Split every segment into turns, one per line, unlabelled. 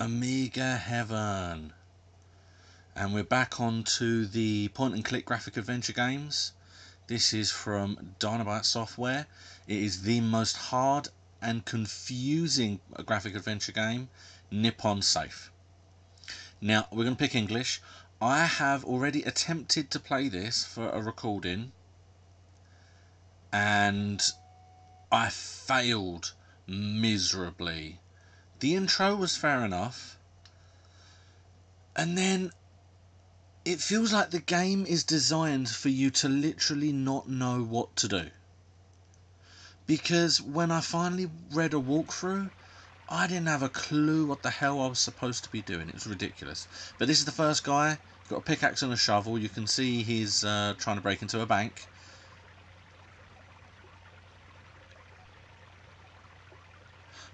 Amiga Heaven. And we're back onto the point and click graphic adventure games. This is from Dynamite Software. It is the most hard and confusing graphic adventure game, Nippon Safe. Now, we're going to pick English. I have already attempted to play this for a recording, and I failed miserably. The intro was fair enough, and then it feels like the game is designed for you to literally not know what to do. Because when I finally read a walkthrough, I didn't have a clue what the hell I was supposed to be doing. It was ridiculous. But this is the first guy. He's got a pickaxe and a shovel. You can see he's trying to break into a bank.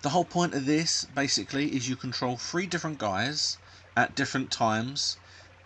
The whole point of this, basically, is you control 3 different guys at different times,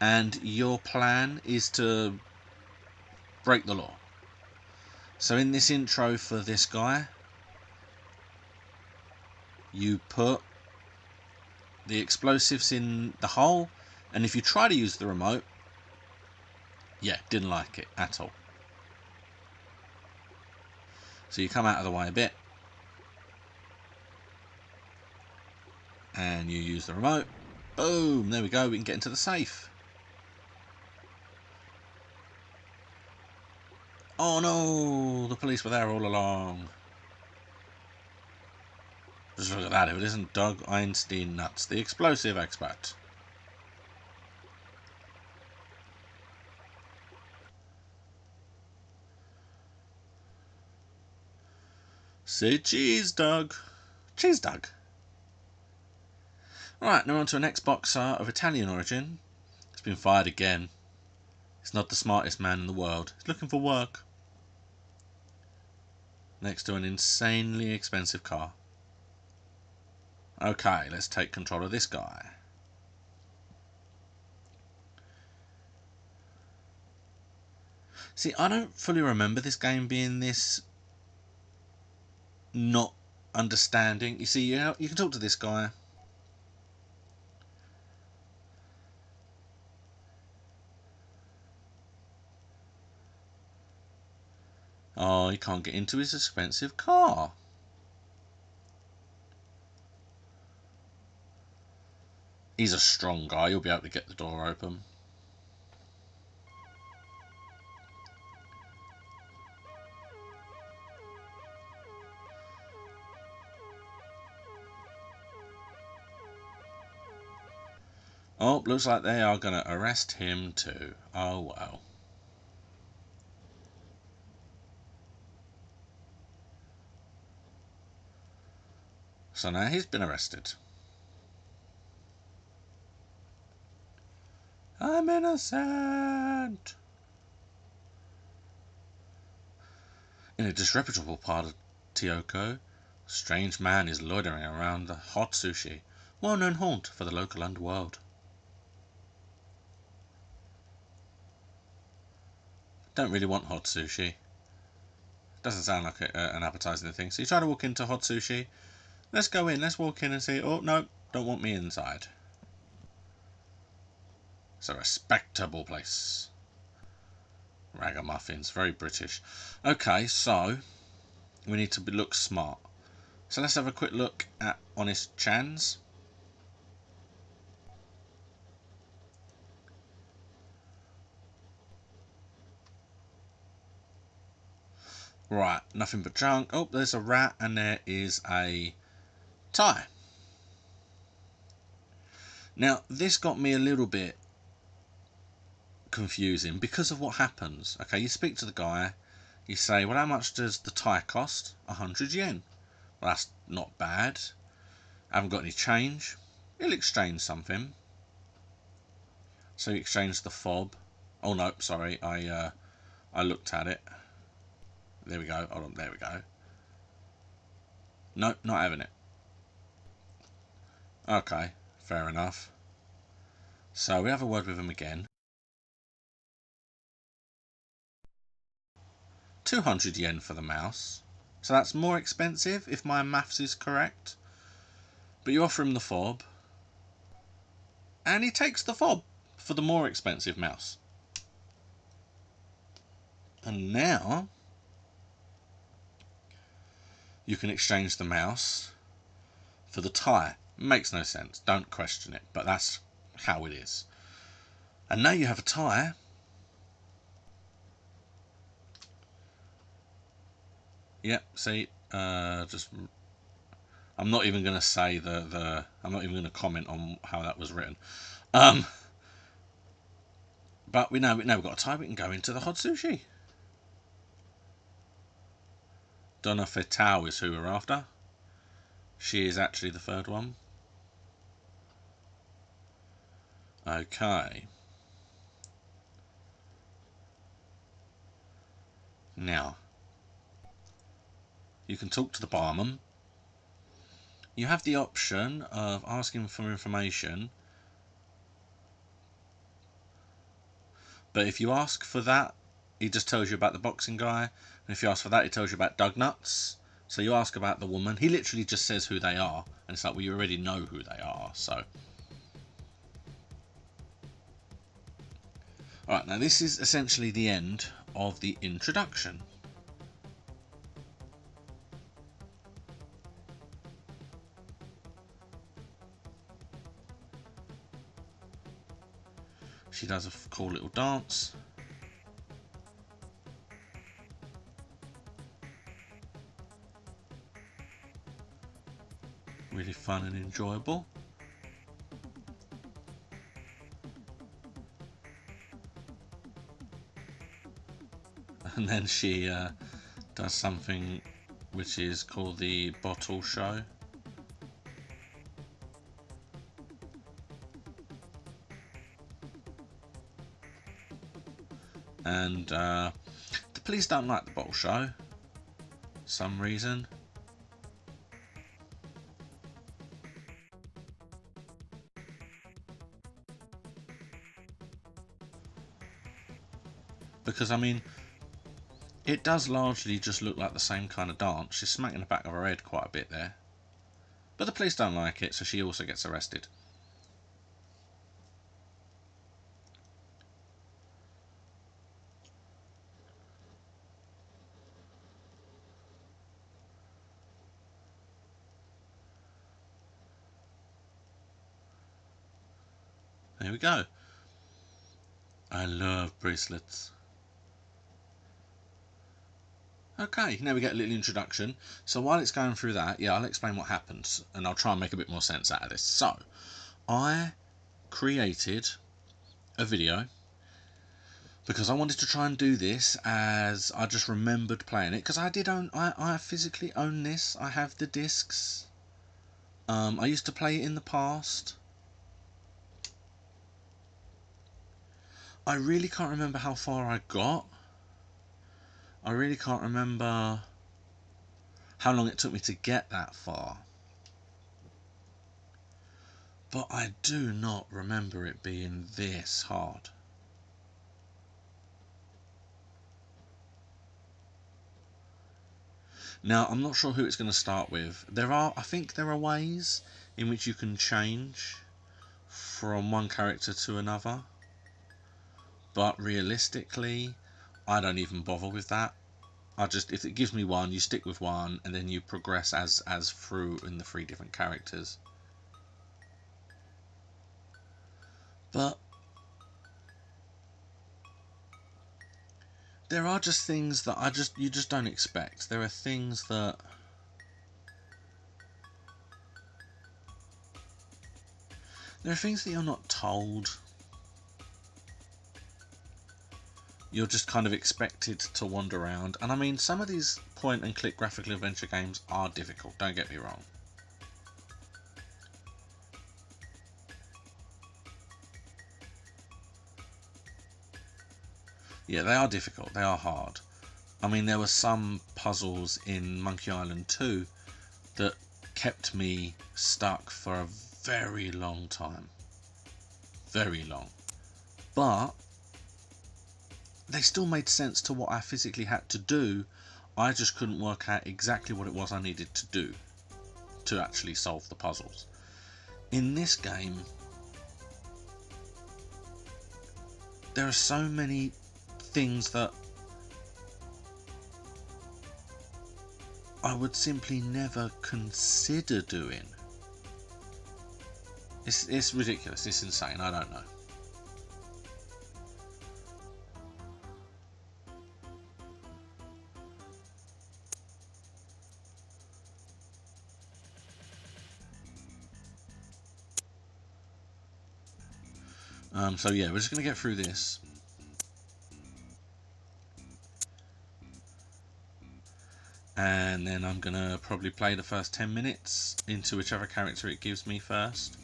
and your plan is to break the law. So in this intro for this guy, you put the explosives in the hole, and if you try to use the remote, didn't like it at all. So you come out of the way a bit, and you use the remote. Boom, there we go, we can get into the safe. Oh no, the police were there all along. Just look at that, if it isn't Doug Einstein Nuts, the explosive expert. Say cheese, Doug. Cheese, Doug. Right, now on to an ex-boxer of Italian origin. He's been fired again. He's not the smartest man in the world. He's looking for work. Next to an insanely expensive car. Okay, let's take control of this guy. See, I don't fully remember this game being this not understanding. You see, you can talk to this guy. Oh, he can't get into his expensive car. He's a strong guy. He'll be able to get the door open. Oh, looks like they are going to arrest him too. Oh well. So now he's been arrested. I'm innocent. In a disreputable part of Tokyo, a strange man is loitering around the hot sushi, well-known haunt for the local underworld. Don't really want hot sushi. Doesn't sound like an appetizing thing. So you try to walk into hot sushi. Let's go in. Let's walk in and see. Oh no, don't want me inside. It's a respectable place. Ragamuffins, very British. Okay, so we need to look smart. So let's have a quick look at Honest Chan's. Right, nothing but junk. Oh, there's a rat and there is a tie. Now, this got me a little bit confusing because of what happens. Okay, you speak to the guy, you say, well, how much does the tie cost? 100 yen. Well, that's not bad. I haven't got any change. He'll exchange something. So he exchanged the fob. Oh no, sorry, I looked at it. There we go. Hold on, there we go. Nope, not having it. Okay, fair enough. So we have a word with him again. 200 yen for the mouse. So that's more expensive if my maths is correct. But you offer him the fob. and he takes the fob for the more expensive mouse. And now you can exchange the mouse for the tie. Makes no sense, don't question it, but that's how it is. And now you have a tie Yep, see, just I'm not even going to say I'm not even going to comment on how that was written. But now we've got a tie. We can go into the hot sushi. Donna Fetau is who we're after. She is actually the third one. Okay. Now, you can talk to the barman. You have the option of asking for information, but if you ask for that, he just tells you about the boxing guy, and if you ask for that, he tells you about Doug Nuts. So you ask about the woman, he literally just says who they are, and it's like, well, you already know who they are, so. Alright, now this is essentially the end of the introduction. She does a cool little dance. Really fun and enjoyable. And then she does something which is called the bottle show. And the police don't like the bottle show for some reason. Because, I mean, it does largely just look like the same kind of dance. She's smacking the back of her head quite a bit there. But the police don't like it, so she also gets arrested. There we go. I love bracelets. Okay, now we get a little introduction. So while it's going through that, yeah, I'll explain what happens, and I'll try and make a bit more sense out of this. So, I created a video because I wanted to try and do this as I just remembered playing it, because I physically own this. I have the discs. I used to play it in the past. I really can't remember how far I got. I really can't remember how long it took me to get that far. But I do not remember it being this hard. Now, I'm not sure who it's going to start with. I think there are ways in which you can change from one character to another. But realistically, I don't even bother with that. If it gives me one, you stick with one, and then you progress as through in the 3 different characters. But there are just things that you just don't expect. There are things that you're not told. You're just kind of expected to wander around. And I mean, some of these point and click graphical adventure games are difficult, don't get me wrong. Yeah, they are difficult, they are hard. I mean, there were some puzzles in Monkey Island 2 that kept me stuck for a very long time. Very long. But they still made sense to what I physically had to do. I just couldn't work out exactly what it was I needed to do to actually solve the puzzles. In this game, there are so many things that I would simply never consider doing. It's ridiculous. It's insane. I don't know. So yeah, we're just going to get through this. And then I'm going to probably play the first 10 minutes into whichever character it gives me first.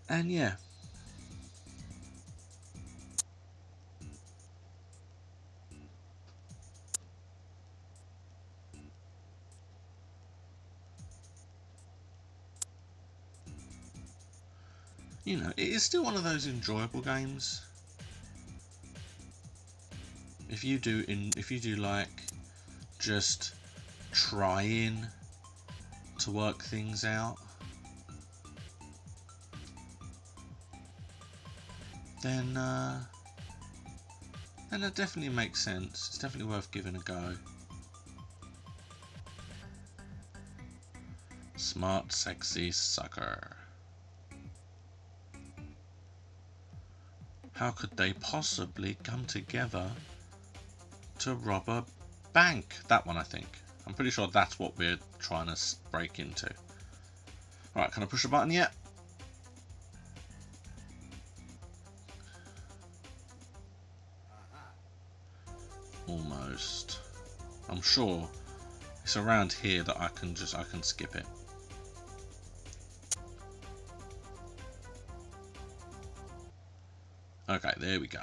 And yeah. You know, it is still one of those enjoyable games. If you do like just trying to work things out, then that definitely makes sense. It's definitely worth giving a go. Smart, sexy sucker. How could they possibly come together to rob a bank? That one, I think. I'm pretty sure that's what we're trying to break into. Alright, can I push a button yet? Almost. I'm sure it's around here that I can skip it. Okay, there we go.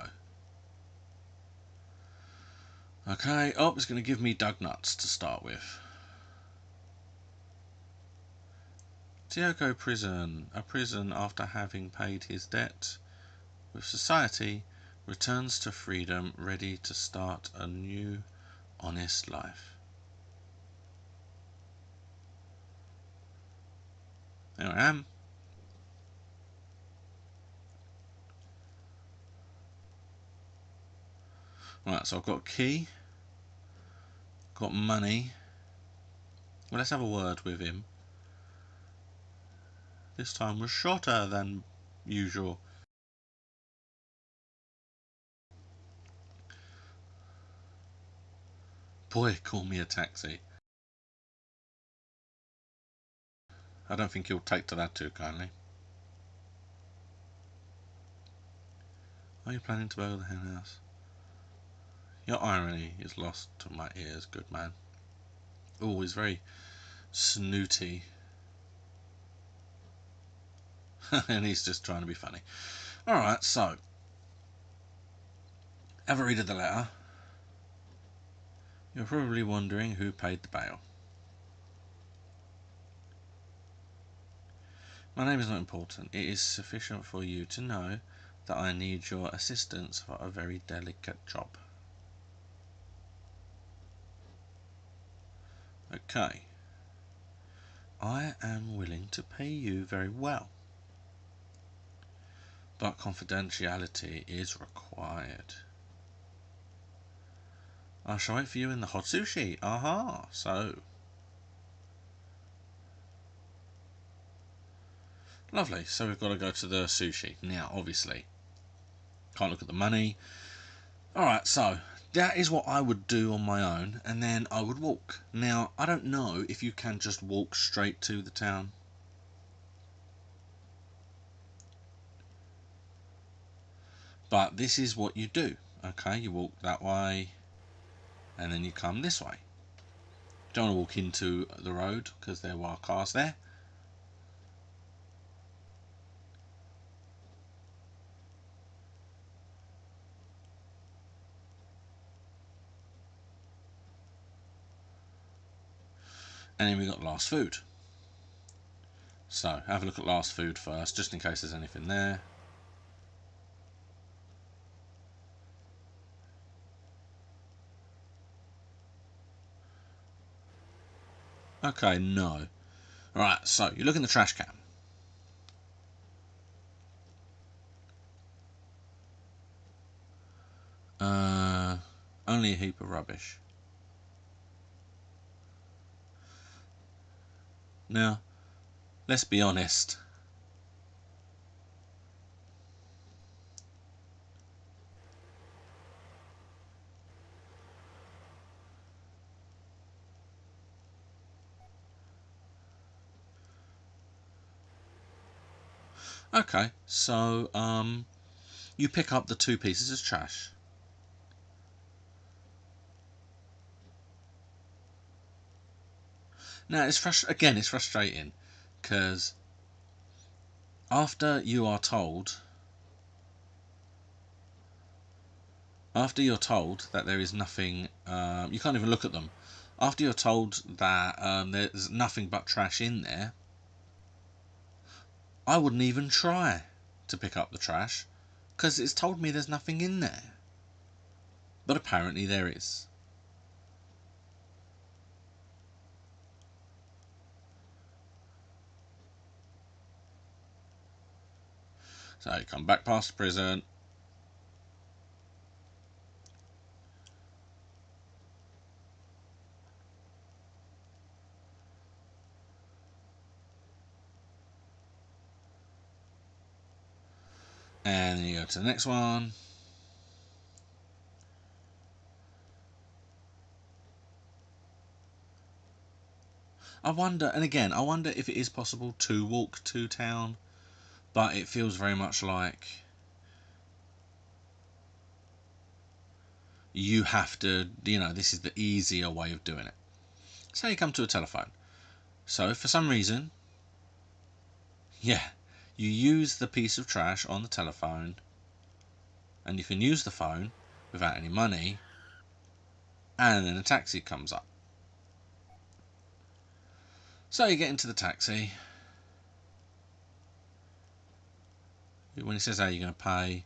Okay, oh, it's going to give me Dug Nuts to start with. Tioko prison. A prison after having paid his debt with society, returns to freedom, ready to start a new, honest life. There I am. Right, so I've got a key, got money. Well, let's have a word with him. This time was shorter than usual. Boy, call me a taxi. I don't think he'll take to that too kindly. Are you planning to build the hen house? Your irony is lost to my ears, good man. Oh, he's very snooty. And he's just trying to be funny. Alright, so. Have a read of the letter. You're probably wondering who paid the bail. My name is not important. It is sufficient for you to know that I need your assistance for a very delicate job. Okay. I am willing to pay you very well, but confidentiality is required. I shall wait for you in the hot sushi. Aha, so. Lovely, so we've got to go to the sushi. Now, obviously, can't look at the money. Alright, so that is what I would do on my own, and then I would walk. Now, I don't know if you can just walk straight to the town. But this is what you do. Okay, you walk that way, and then you come this way. Don't want to walk into the road, because there are cars there. And then we got last food. So, have a look at last food first, just in case there's anything there. Okay, no. Right, so you look in the trash can. Only a heap of rubbish. Now, let's be honest. Okay, so you pick up the 2 pieces of trash. Now it's it's frustrating because after you are told, after you're told that there is nothing, you can't even look at them. After you're told that there's nothing but trash in there, I wouldn't even try to pick up the trash because it's told me there's nothing in there. But apparently there is. So you come back past the prison. And then you go to the next one. I wonder, and again, I wonder if it is possible to walk to town, but it feels very much like you have to, this is the easier way of doing it. So you come to a telephone. So for some reason, yeah, you use the piece of trash on the telephone, and you can use the phone without any money, and then a taxi comes up. So you get into the taxi. When he says how you're going to pay,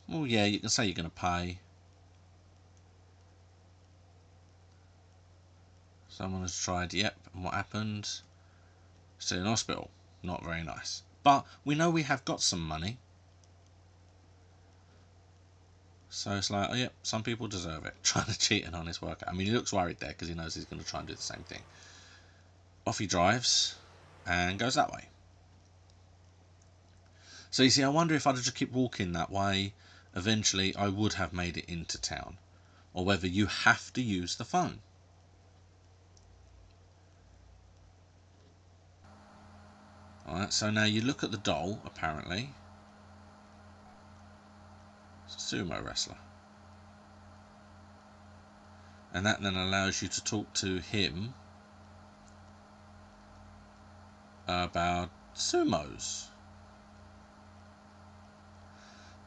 well, yeah, you can say you're going to pay. Someone has tried, yep, and what happened? Still in hospital. Not very nice. But we know we have got some money. So it's like, oh yeah, some people deserve it. Trying to cheat an honest worker. I mean, he looks worried there because he knows he's going to try and do the same thing. Off he drives and goes that way. So you see, I wonder if I'd just keep walking that way, eventually I would have made it into town. Or whether you have to use the phone. Alright, so now you look at the doll, apparently. It's a sumo wrestler. And that then allows you to talk to him about sumos.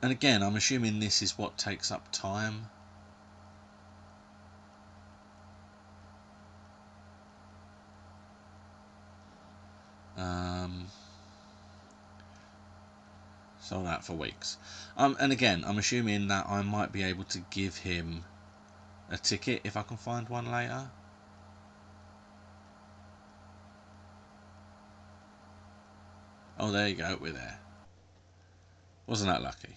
And again, I'm assuming this is what takes up time. So that for weeks. And again, I'm assuming that I might be able to give him a ticket if I can find one later. Oh, there you go, we're there. Wasn't that lucky?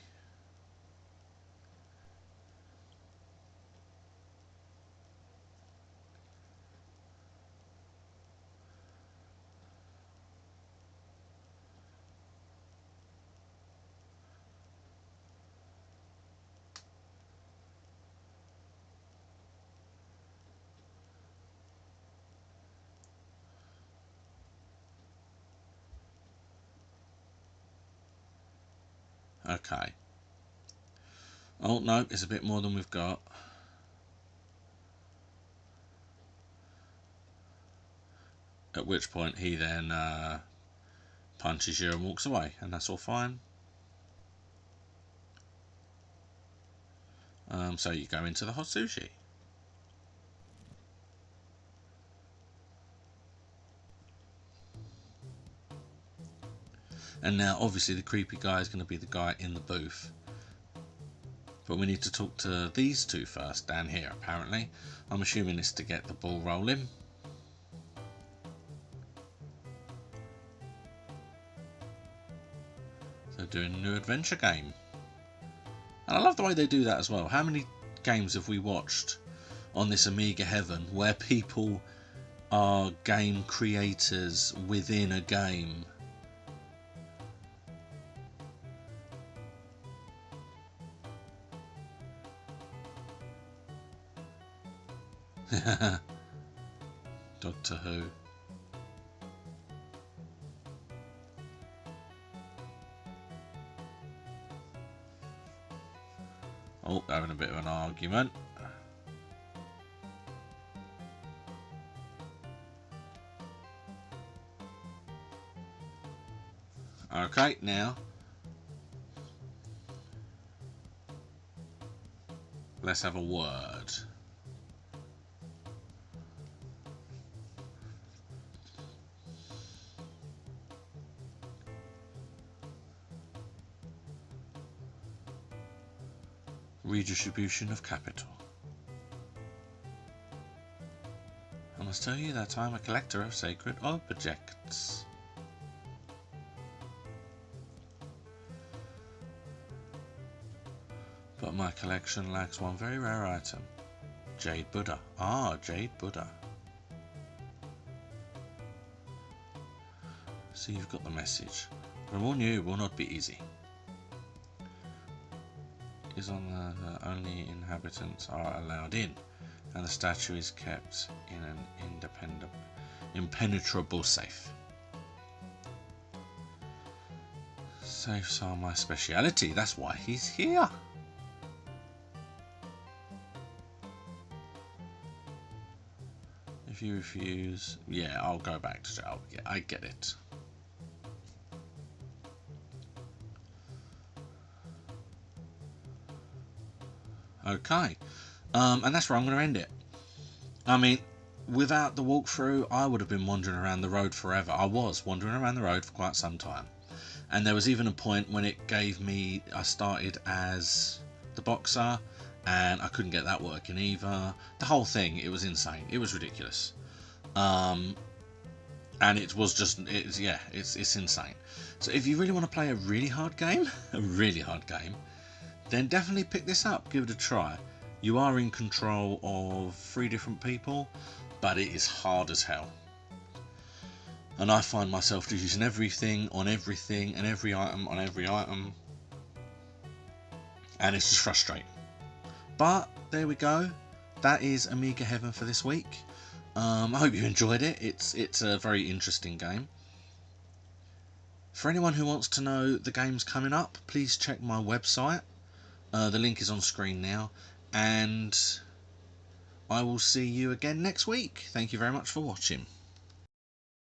Okay. Oh, no, it's a bit more than we've got. At which point he then punches you and walks away, and that's all fine. So you go into the hot sushi. And now, obviously, the creepy guy is going to be the guy in the booth. But we need to talk to these two first, down here, apparently. I'm assuming it's to get the ball rolling. They're doing a new adventure game. And I love the way they do that as well. How many games have we watched on this Amiga Heaven where people are game creators within a game? Doctor Who. Oh, having a bit of an argument. Okay, now let's have a word. Redistribution of capital. I must tell you that I'm a collector of sacred objects. But my collection lacks one very rare item. Jade Buddha. Ah, Jade Buddha. So you've got the message. But I warn you, it will not be easy. Is on the only inhabitants are allowed in, and the statue is kept in an impenetrable safe. Safes are my speciality, that's why he's here. If you refuse, yeah, I'll go back to jail. Yeah, I get it. Okay, and that's where I'm going to end it. I mean, without the walkthrough, I would have been wandering around the road forever. I was wandering around the road for quite some time. And there was even a point when it gave me, I started as the boxer, and I couldn't get that working either. The whole thing, it was insane. It was ridiculous. And it was just, it's insane. So if you really want to play a really hard game, then definitely pick this up, give it a try. You are in control of 3 different people, but it is hard as hell. And I find myself just using everything on everything and every item on every item. And it's just frustrating. But there we go. That is Amiga Heaven for this week. I hope you enjoyed it. It's a very interesting game. For anyone who wants to know the games coming up, please check my website. The link is on screen now, and I will see you again next week. Thank you very much for watching.